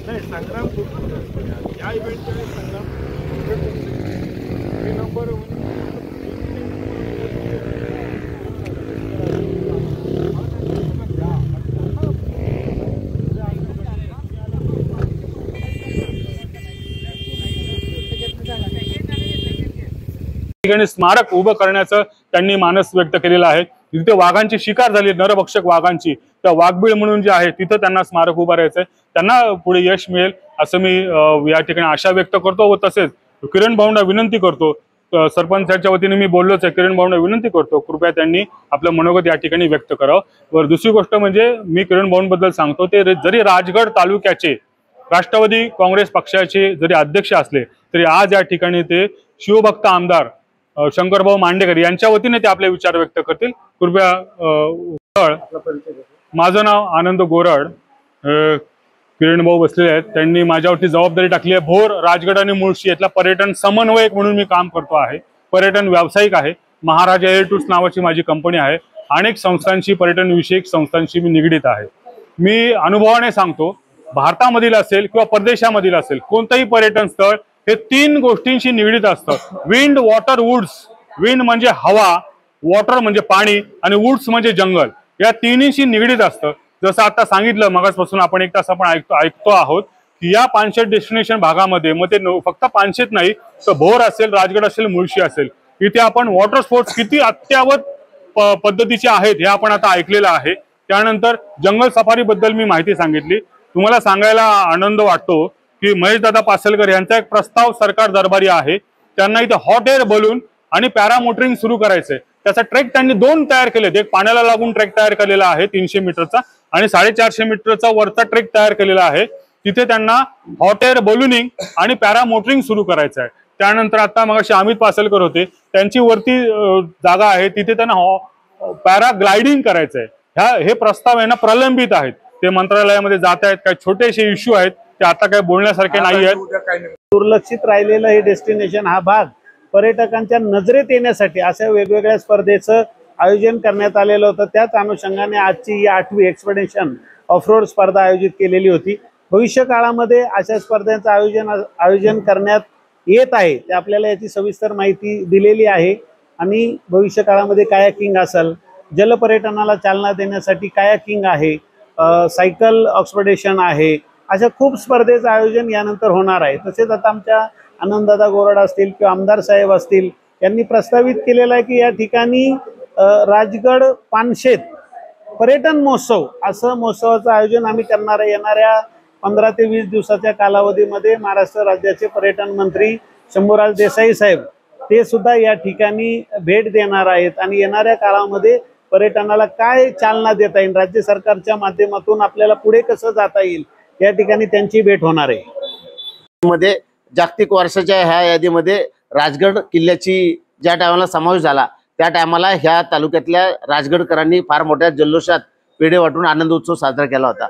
नाही संग्राम या इव्हेंटच्या संग्राम नंबर ठिकाणी स्मारक उभं करण्याचं त्यांनी मानस व्यक्त केलेलं आहे। तिथे वाघांची शिकार झाली, नरभक्षक वाघांची, त्या वाघबीळ म्हणून जे आहे तिथं त्यांना स्मारक उभं राहायचंय, त्यांना पुढे यश मिळेल असं मी या ठिकाणी आशा व्यक्त करतो। व तसेच किरण भाऊंना विनंती करतो, सरपंचाच्या वतीने मी बोललोच आहे, किरण भाऊंना विनंती करतो कृपया त्यांनी आपलं मनोगत या ठिकाणी व्यक्त करावं। वर दुसरी गोष्ट म्हणजे मी किरण भाऊंबद्दल सांगतो, ते जरी राजगड तालुक्याचे राष्ट्रवादी काँग्रेस पक्षाचे जरी अध्यक्ष असले तरी आज या ठिकाणी ते शिवभक्त आमदार शंकरभाऊ मांडेकर यांच्या वतीने ते आपले विचार व्यक्त करतील। कृपया माझं नाव आनंद गोरड, किरण भाऊ बसलेले आहेत, त्यांनी माझ्यावरती जबाबदारी टाकली आहे। भोर, राजगड आणि मुळशी यातला पर्यटन समन्वयक म्हणून मी काम करतो आहे, पर्यटन व्यावसायिक आहे। महाराजा एअर टूर्स नावाची माझी कंपनी आहे, अनेक संस्थांशी पर्यटन विषयक संस्थांशी मी निगडीत आहे। मी अनुभवाने सांगतो, भारतामधील असेल किंवा परदेशामधील असेल कोणतंही पर्यटन स्थळ हे तीन गोष्टींशी निगडीत असतं, विंड, वॉटर, वुड्स। विंड म्हणजे हवा, वॉटर म्हणजे पाणी आणि वुड्स म्हणजे जंगल, या तिन्हीशी निगडीत असतं। जसं आता सांगितलं मगासपासून आपण एक तास आपण ऐकतो आहोत की या पानशेत डेस्टिनेशन भागामध्ये मग ते फक्त पानशेत नाही तर भोर असेल, राजगड असेल, मुळशी असेल, इथे आपण वॉटर स्पोर्ट्स किती अत्यावत पद्धतीचे आहेत हे आपण आता ऐकलेलं आहे। त्यानंतर जंगल सफारी बद्दल मी माहिती सांगितली। तुम्हाला सांगायला आनंद वाटतो की महेशदादा पासलकर यांचा एक प्रस्ताव सरकार दरबारी आहे, त्यांना इथे हॉट एअर बलून आणि पॅरामोटरिंग सुरू करायचंय। त्याचा ट्रेक त्यांनी दोन तयार केलेत, एक पाण्याला लागून ट्रेक तयार केलेला आहे 300 मीटरचा आणि 450 मीटरचा वरचा ट्रेक तयार केलेला आहे। तिथे त्यांना हॉट एअर बलूनिंग आणि पॅरामोटरिंग सुरू करायचं आहे। त्यानंतर आता मगाशी अमित पासलकर होते, त्यांची वरती जागा आहे तिथे त्यांना पॅराग्लायडिंग करायचंय। हे प्रस्ताव आहे ना प्रलंबित आहेत, ते मंत्रालयामध्ये जात आहेत, काही छोटेसे इश्यू आहेत ते आता काही बोलण्यासारखे नाही आहेत। दुर्लक्षित राहिलेलं हे डेस्टिनेशन हा भाग पर्यटकांच्या नजरेत येण्यासाठी अशा वेगवेगळ्या स्पर्धेचं आयोजन करण्यात आलेलं होतं। त्याच अनुषंगाने आजची ही 8वी एक्सपेडिशन ऑफरोड स्पर्धा आयोजित केलेली होती। भविष्य काळामध्ये अशा स्पर्धांचं आयोजन करण्यात येत आहे, ते आपल्याला याची सविस्तर माहिती दिलेली आहे। आणि भविष्य काळामध्ये कायाकिंग असेल, जलपर्यटनाला चालना देण्यासाठी कायाकिंग आहे, सायकल एक्सपेडिशन आहे, अशा खूप स्पर्धेचं आयोजन यानंतर होणार आहे। तसेच आता आमच्या आनंददादा गोरड असतील किंवा आमदार साहेब असतील यांनी प्रस्तावित केलेलं आहे की या ठिकाणी राजगड पानशेत पर्यटन महोत्सव असं महोत्सवाचं आयोजन आम्ही करणार आहे। येणाऱ्या 15 ते 20 दिवसाच्या कालावधीमध्ये महाराष्ट्र राज्याचे पर्यटन मंत्री शंभूराज देसाई साहेब ते सुद्धा या ठिकाणी भेट देणार आहेत आणि येणाऱ्या काळामध्ये पर्यटनाला काय चालना देता येईल, राज्य सरकारच्या माध्यमातून आपल्याला पुढे कसं जाता येईल या ठिकाणी त्यांची भेट होणार आहे। मध्ये जागतिक वारसाच्या ह्या यादीमध्ये राजगड किल्ल्याची ज्या टायमाला समावेश झाला त्या टायमाला ह्या तालुक्यातल्या राजगडकरांनी फार मोठ्या जल्लोषात पेढे वाटून आनंद उत्सव साजरा केला होता।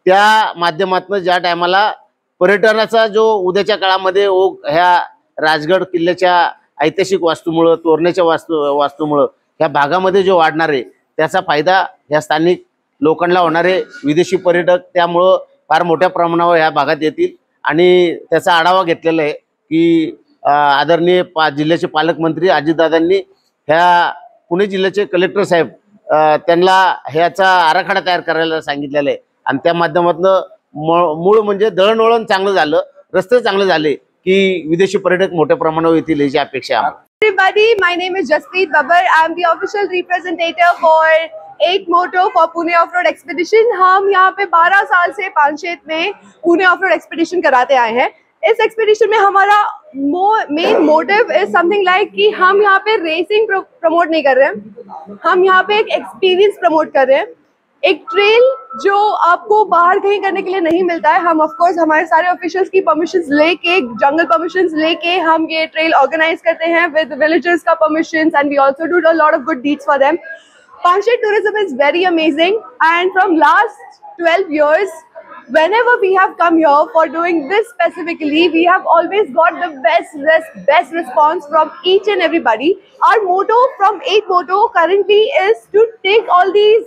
त्या माध्यमातून ज्या टायमाला पर्यटनाचा जो उद्याच्या काळामध्ये ओघ ह्या राजगड किल्ल्याच्या ऐतिहासिक वास्तूमुळं, तोरण्याच्या वास्तूमुळं ह्या भागामध्ये जो वाढणार आहे त्याचा फायदा ह्या स्थानिक लोकांना होणार आहे। विदेशी पर्यटक त्यामुळं फार मोठ्या प्रमाणावर ह्या भागात येतील आणि त्याचा आढावा घेतलेला आहे की आदरणीय जिल्ह्याचे पालकमंत्री अजितदादांनी ह्या पुणे जिल्ह्याचे कलेक्टर साहेब त्यांना ह्याचा आराखडा तयार करायला सांगितलेला आहे आणि त्या माध्यमातून मूळ म्हणजे दळणवळण चांगलं झालं, रस्ते चांगले झाले की विदेशी पर्यटक मोठ्या प्रमाणावर येतील याची अपेक्षा आहे। Everybody, my name is Jaspreet Babbar. I am the official representative for 8 Moto for Pune Off-Road Expedition। हम यहाँ पे 12 साल से पानशेत में पुणे ऑफ रोड एक्सपेडिशन कराते आए हैं। इस एक्सपेडिशन में हमारा main motive is something like कि हम यहाँ पे रेसिंग प्रमोट नहीं कर रहे हैं, हम यहाँ पे एक एक्सपीरियंस प्रमोट कर रहे हैं, एक ट्रेल जो आपको बाहर कहीं करने के लिए नहीं मिलता है। हम ऑफ कोर्स हमारे सारे ऑफिशियल्स की परमिशंस लेके, जंगल परमिशंस लेके हम ये ट्रेल ऑर्गेनाइज करते हैं विद विलेजर्स का permissions and we also do a lot of good deeds for them. Panshet tourism is very amazing and from last 12 years whenever we have come here for doing this specifically, we have always got the best response from each and everybody. Our motto from 8 Moto currently is to take all these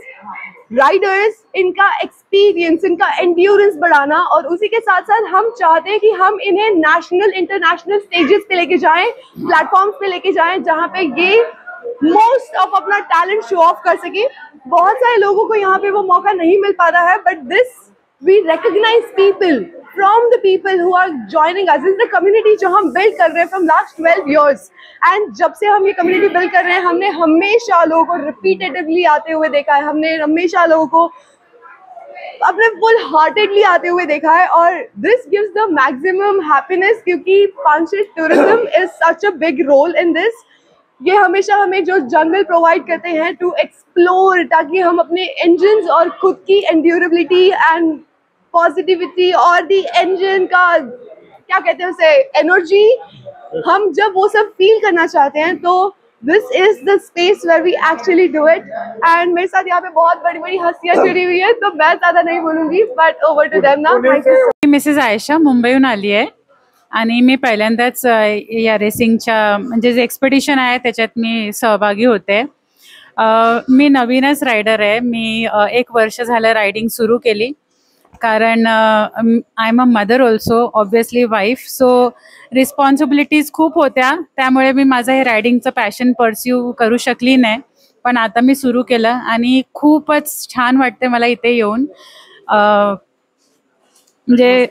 riders, इनका experience, इनका endurance बढ़ाना, और उसी के साथ साथ हम चाहते हैं कि हम इन्हें नेशनल इंटरनेशनल स्टेजेस पे लेके जाएं, प्लेटफॉर्म्स पे लेके जाएं, जहां पे ये most of Apna talent show off कर सके। बहुत सारे लोगों को यहाँ पे वो मौका नहीं मिल पाता है, but this we recognize people from the people who are joining us, the community जो हम बिल्ड कर रहे हैं फ्रॉम लास्ट 12 years। एंड जब से हम ये कम्युनिटी बिल्ड कर रहे हैं, हमने हमेशा लोगों को रिपीटेटिवली आते हुए देखा है, हमने हमेशा लोगों को अपने फुल हार्टेडली आते हुए देखा है, और this gives the maximum happiness, क्योंकि Panshet tourism is such a big role in this. ये हमेशा हमें जो जंगल प्रोवाइड करते हैं टू एक्सप्लोर, ताकि हम अपने इंजन्स और खुद की एंड्यूरेबिलिटी एंड पॉजिटिविटी और दी इंजन का क्या कहते हैं उसे, एनर्जी, हम जब वो सब फील करना चाहते हैं, तो this is the space where we actually do it. And मेरे साथ यहाँ पे बहुत बड़ी बड़ी हस्तियाँ जुड़ी हुई है, तो मैं ज्यादा नहीं बोलूंगी, but over to them now. Thank you. Mrs Ayesha मुंबईहून आली आहे आणि मी पहिल्यांदाच या रेसिंगच्या म्हणजे जे एक्सपेडिशन आहे त्याच्यात मी सहभागी होते। मी नवीनच रायडर आहे, मी 1 वर्ष झालं रायडिंग सुरू केली, कारण I am a mother also, obviously wife, so responsibilities खूप होत्या, त्यामुळे मी माझं हे रायडिंगचं पॅशन परस्यू करू शकली नाही, पण आता मी सुरू केलं आणि खूपच छान वाटते मला इथे येऊन। म्हणजे